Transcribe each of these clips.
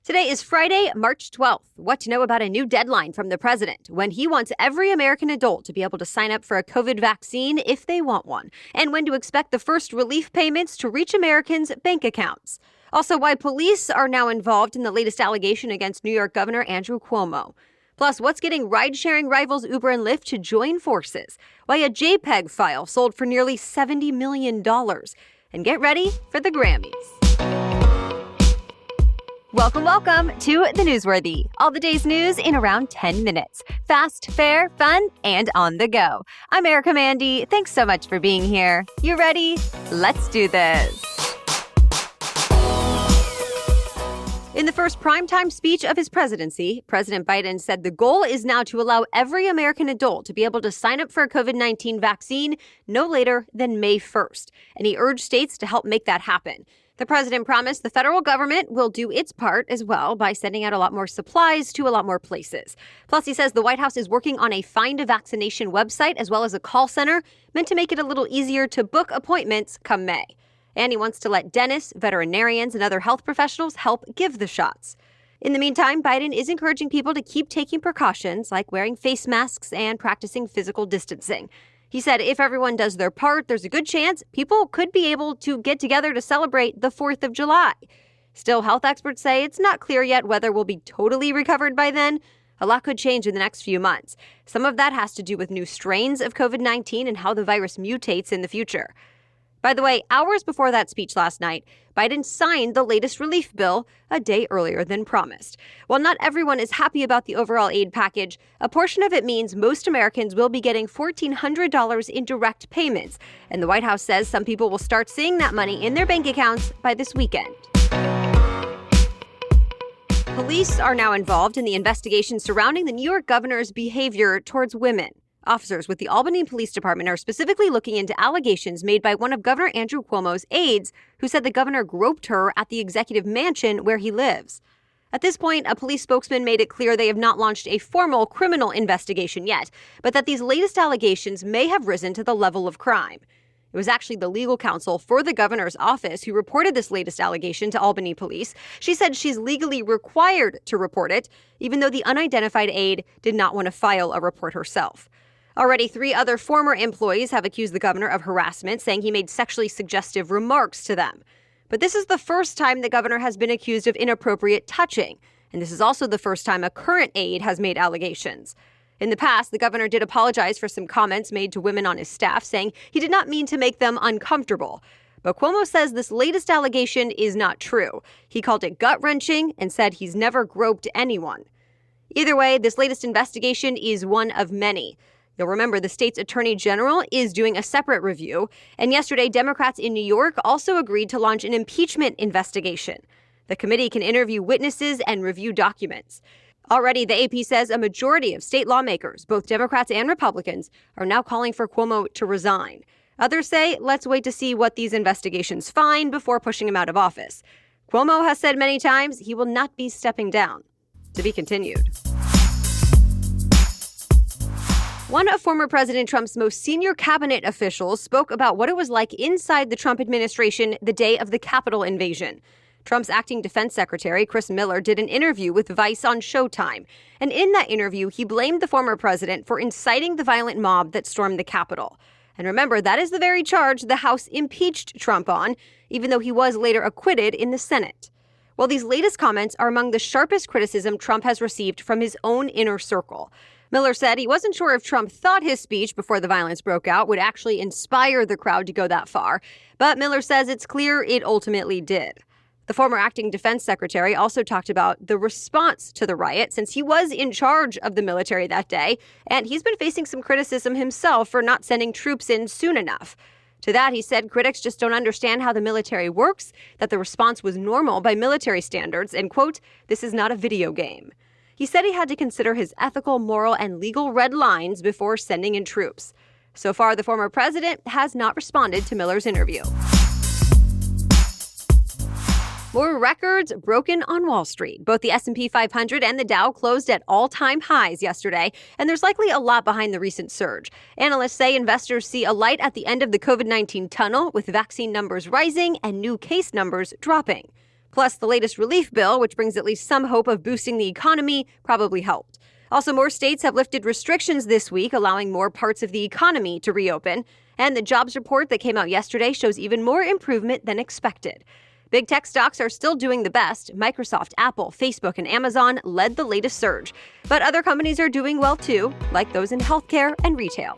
Today is Friday, March 12th. What to know about a new deadline from the president when he wants every American adult to be able to sign up for a COVID vaccine if they want one, and when to expect the first relief payments to reach Americans' bank accounts. Also, why police are now involved in the latest allegation against New York Governor Andrew Cuomo. Plus, what's getting ride-sharing rivals Uber and Lyft to join forces? Why a JPEG file sold for nearly $70 million. And get ready for the Grammys. Welcome to The Newsworthy. All the day's news in around 10 minutes. Fast, fair, fun, and on the go. I'm Erica Mandy. Thanks so much for being here. You ready? Let's do this. In the first primetime speech of his presidency, President Biden said the goal is now to allow every American adult to be able to sign up for a COVID-19 vaccine no later than May 1st. And he urged states to help make that happen. The president promised the federal government will do its part as well by sending out a lot more supplies to a lot more places. Plus, he says the White House is working on a Find a Vaccination website as well as a call center meant to make it a little easier to book appointments come May. And he wants to let dentists, veterinarians, and other health professionals help give the shots. In the meantime, Biden is encouraging people to keep taking precautions like wearing face masks and practicing physical distancing. He said if everyone does their part, there's a good chance people could be able to get together to celebrate the 4th of July. Still, health experts say it's not clear yet whether we'll be totally recovered by then. A lot could change in the next few months. Some of that has to do with new strains of COVID-19 and how the virus mutates in the future. By the way, hours before that speech last night, Biden signed the latest relief bill a day earlier than promised. While not everyone is happy about the overall aid package, a portion of it means most Americans will be getting $1,400 in direct payments. And the White House says some people will start seeing that money in their bank accounts by this weekend. Police are now involved in the investigation surrounding the New York governor's behavior towards women. Officers with the Albany Police Department are specifically looking into allegations made by one of Governor Andrew Cuomo's aides, who said the governor groped her at the executive mansion where he lives. At this point, a police spokesman made it clear they have not launched a formal criminal investigation yet, but that these latest allegations may have risen to the level of crime. It was actually the legal counsel for the governor's office who reported this latest allegation to Albany police. She said she's legally required to report it, even though the unidentified aide did not want to file a report herself. Already, 3 other former employees have accused the governor of harassment, saying he made sexually suggestive remarks to them. But this is the first time the governor has been accused of inappropriate touching. And this is also the first time a current aide has made allegations. In the past, the governor did apologize for some comments made to women on his staff, saying he did not mean to make them uncomfortable. But Cuomo says this latest allegation is not true. He called it gut-wrenching and said he's never groped anyone. Either way, this latest investigation is one of many. You'll remember the state's attorney general is doing a separate review. And yesterday, Democrats in New York also agreed to launch an impeachment investigation. The committee can interview witnesses and review documents. Already, the AP says a majority of state lawmakers, both Democrats and Republicans, are now calling for Cuomo to resign. Others say, let's wait to see what these investigations find before pushing him out of office. Cuomo has said many times he will not be stepping down. To be continued. One of former President Trump's most senior cabinet officials spoke about what it was like inside the Trump administration the day of the Capitol invasion. Trump's acting defense secretary, Chris Miller, did an interview with Vice on Showtime. And in that interview, he blamed the former president for inciting the violent mob that stormed the Capitol. And remember, that is the very charge the House impeached Trump on, even though he was later acquitted in the Senate. Well, these latest comments are among the sharpest criticism Trump has received from his own inner circle. Miller said he wasn't sure if Trump thought his speech before the violence broke out would actually inspire the crowd to go that far, but Miller says it's clear it ultimately did. The former acting defense secretary also talked about the response to the riot since he was in charge of the military that day, and he's been facing some criticism himself for not sending troops in soon enough. To that, he said critics just don't understand how the military works, that the response was normal by military standards, and, quote, this is not a video game. He said he had to consider his ethical, moral, and legal red lines before sending in troops. So far, the former president has not responded to Miller's interview. More records broken on Wall Street. Both the S&P 500 and the Dow closed at all-time highs yesterday, and there's likely a lot behind the recent surge. Analysts say investors see a light at the end of the COVID-19 tunnel, with vaccine numbers rising and new case numbers dropping. Plus, the latest relief bill, which brings at least some hope of boosting the economy, probably helped. Also, more states have lifted restrictions this week, allowing more parts of the economy to reopen. And the jobs report that came out yesterday shows even more improvement than expected. Big tech stocks are still doing the best. Microsoft, Apple, Facebook, and Amazon led the latest surge. But other companies are doing well too, like those in healthcare and retail.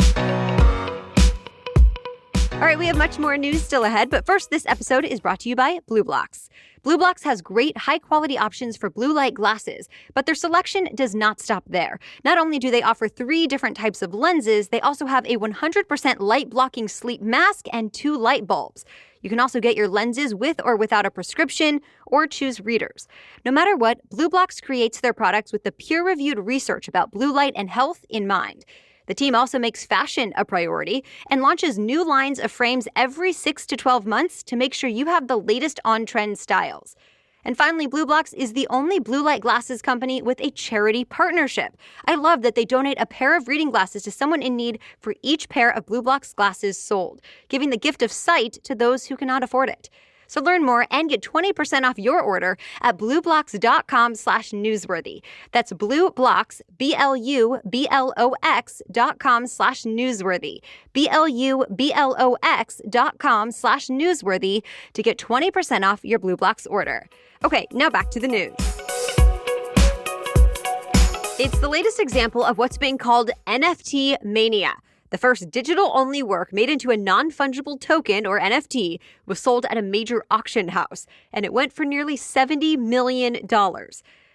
All right, we have much more news still ahead, but first, this episode is brought to you by BlueBlox. BlueBlox has great, high-quality options for blue light glasses, but their selection does not stop there. Not only do they offer 3 different types of lenses, they also have a 100% light-blocking sleep mask and 2 light bulbs. You can also get your lenses with or without a prescription, or choose readers. No matter what, BlueBlox creates their products with the peer-reviewed research about blue light and health in mind. The team also makes fashion a priority and launches new lines of frames every 6 to 12 months to make sure you have the latest on-trend styles. And finally, BlueBlox is the only blue light glasses company with a charity partnership. I love that they donate a pair of reading glasses to someone in need for each pair of BlueBlox glasses sold, giving the gift of sight to those who cannot afford it. So learn more and get 20% off your order at blueblox.com/newsworthy. That's BlueBlox, BLUBLOX.com/newsworthy. BLUBLOX.com/newsworthy to get 20% off your BlueBlox order. Okay, now back to the news. It's the latest example of what's being called NFT mania. The first digital-only work made into a non-fungible token, or NFT, was sold at a major auction house, and it went for nearly $70 million.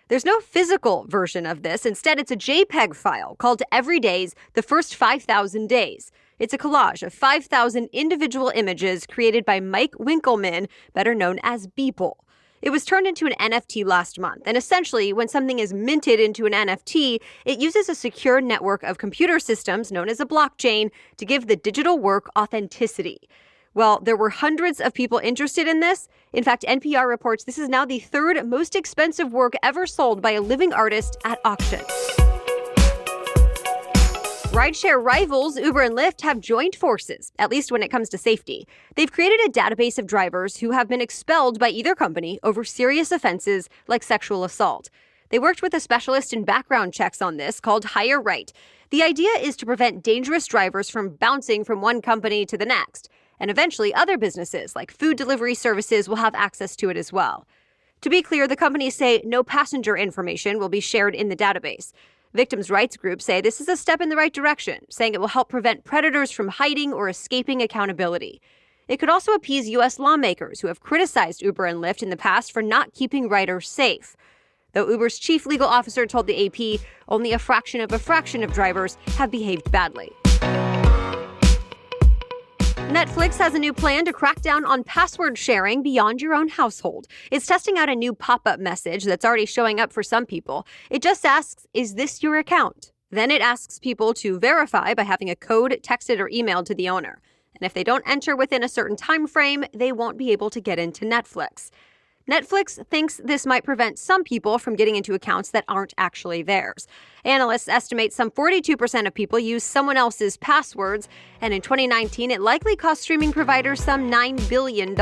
There's no physical version of this. Instead, it's a JPEG file called Everyday's The First 5,000 Days. It's a collage of 5,000 individual images created by Mike Winkleman, better known as Beeple. It was turned into an NFT last month, and essentially, when something is minted into an NFT, it uses a secure network of computer systems, known as a blockchain, to give the digital work authenticity. Well, there were hundreds of people interested in this. In fact, NPR reports this is now the 3rd most expensive work ever sold by a living artist at auction. Rideshare rivals Uber and Lyft have joined forces, at least when it comes to safety. They've created a database of drivers who have been expelled by either company over serious offenses like sexual assault. They worked with a specialist in background checks on this called Hire Right. The idea is to prevent dangerous drivers from bouncing from one company to the next. And eventually, other businesses like food delivery services will have access to it as well. To be clear, the companies say no passenger information will be shared in the database. Victims' rights groups say this is a step in the right direction, saying it will help prevent predators from hiding or escaping accountability. It could also appease U.S. lawmakers who have criticized Uber and Lyft in the past for not keeping riders safe. Though Uber's chief legal officer told the AP only a fraction of drivers have behaved badly. Netflix has a new plan to crack down on password sharing beyond your own household. It's testing out a new pop-up message that's already showing up for some people. It just asks, "Is this your account?" Then it asks people to verify by having a code texted or emailed to the owner. And if they don't enter within a certain time frame, they won't be able to get into Netflix. Netflix thinks this might prevent some people from getting into accounts that aren't actually theirs. Analysts estimate some 42% of people use someone else's passwords, and in 2019, it likely cost streaming providers some $9 billion.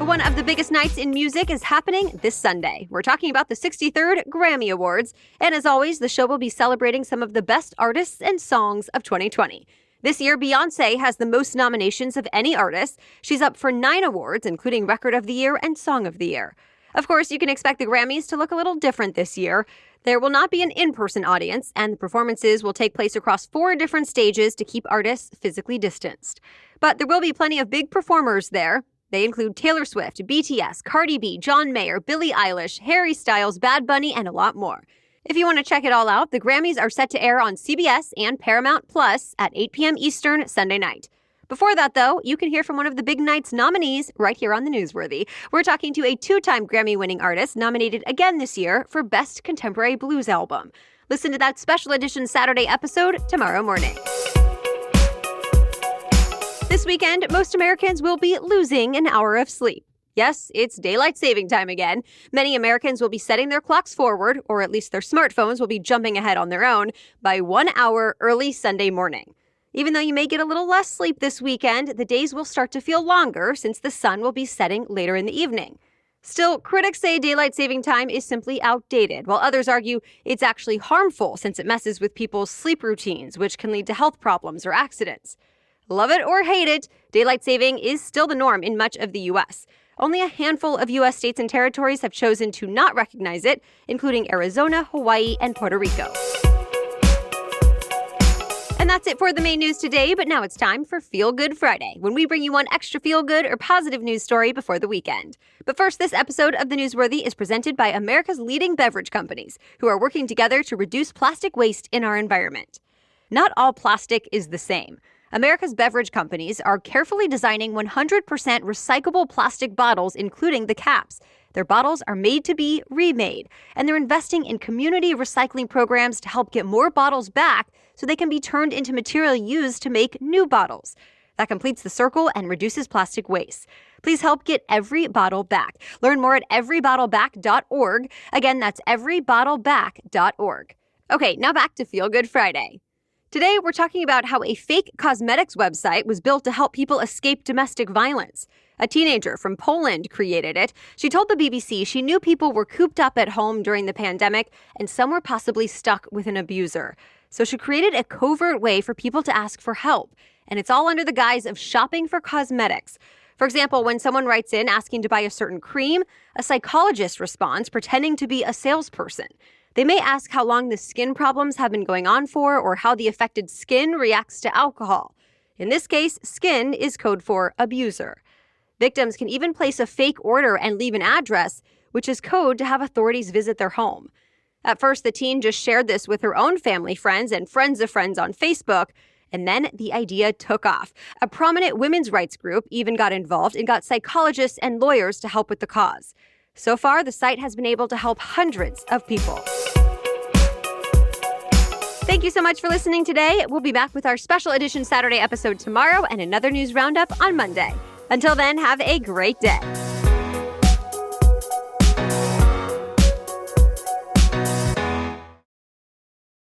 One of the biggest nights in music is happening this Sunday. We're talking about the 63rd Grammy Awards, and as always, the show will be celebrating some of the best artists and songs of 2020. This year, Beyoncé has the most nominations of any artist. She's up for 9 awards, including Record of the Year and Song of the Year. Of course, you can expect the Grammys to look a little different this year. There will not be an in-person audience, and the performances will take place across 4 different stages to keep artists physically distanced. But there will be plenty of big performers there. They include Taylor Swift, BTS, Cardi B, John Mayer, Billie Eilish, Harry Styles, Bad Bunny, and a lot more. If you want to check it all out, the Grammys are set to air on CBS and Paramount Plus at 8 p.m. Eastern Sunday night. Before that, though, you can hear from one of the big night's nominees right here on The Newsworthy. We're talking to a 2-time Grammy-winning artist nominated again this year for Best Contemporary Blues Album. Listen to that special edition Saturday episode tomorrow morning. This weekend, most Americans will be losing an hour of sleep. Yes, it's daylight saving time again. Many Americans will be setting their clocks forward, or at least their smartphones will be jumping ahead on their own, by 1 hour early Sunday morning. Even though you may get a little less sleep this weekend, the days will start to feel longer since the sun will be setting later in the evening. Still, critics say daylight saving time is simply outdated, while others argue it's actually harmful since it messes with people's sleep routines, which can lead to health problems or accidents. Love it or hate it, daylight saving is still the norm in much of the U.S. Only a handful of U.S. states and territories have chosen to not recognize it, including Arizona, Hawaii, and Puerto Rico. And that's it for the main news today, but now it's time for Feel Good Friday, when we bring you one extra feel-good or positive news story before the weekend. But first, this episode of The Newsworthy is presented by America's leading beverage companies, who are working together to reduce plastic waste in our environment. Not all plastic is the same. America's beverage companies are carefully designing 100% recyclable plastic bottles, including the caps. Their bottles are made to be remade, and they're investing in community recycling programs to help get more bottles back so they can be turned into material used to make new bottles. That completes the circle and reduces plastic waste. Please help get every bottle back. Learn more at everybottleback.org. Again, that's everybottleback.org. Okay, now back to Feel Good Friday. Today, we're talking about how a fake cosmetics website was built to help people escape domestic violence. A teenager from Poland created it. She told the BBC she knew people were cooped up at home during the pandemic and some were possibly stuck with an abuser. So she created a covert way for people to ask for help. And it's all under the guise of shopping for cosmetics. For example, when someone writes in asking to buy a certain cream, a psychologist responds pretending to be a salesperson. They may ask how long the skin problems have been going on for or how the affected skin reacts to alcohol. In this case, skin is code for abuser. Victims can even place a fake order and leave an address, which is code to have authorities visit their home. At first, the teen just shared this with her own family friends and friends of friends on Facebook, and then the idea took off. A prominent women's rights group even got involved and got psychologists and lawyers to help with the cause. So far, the site has been able to help hundreds of people. Thank you so much for listening today. We'll be back with our special edition Saturday episode tomorrow and another news roundup on Monday. Until then, have a great day.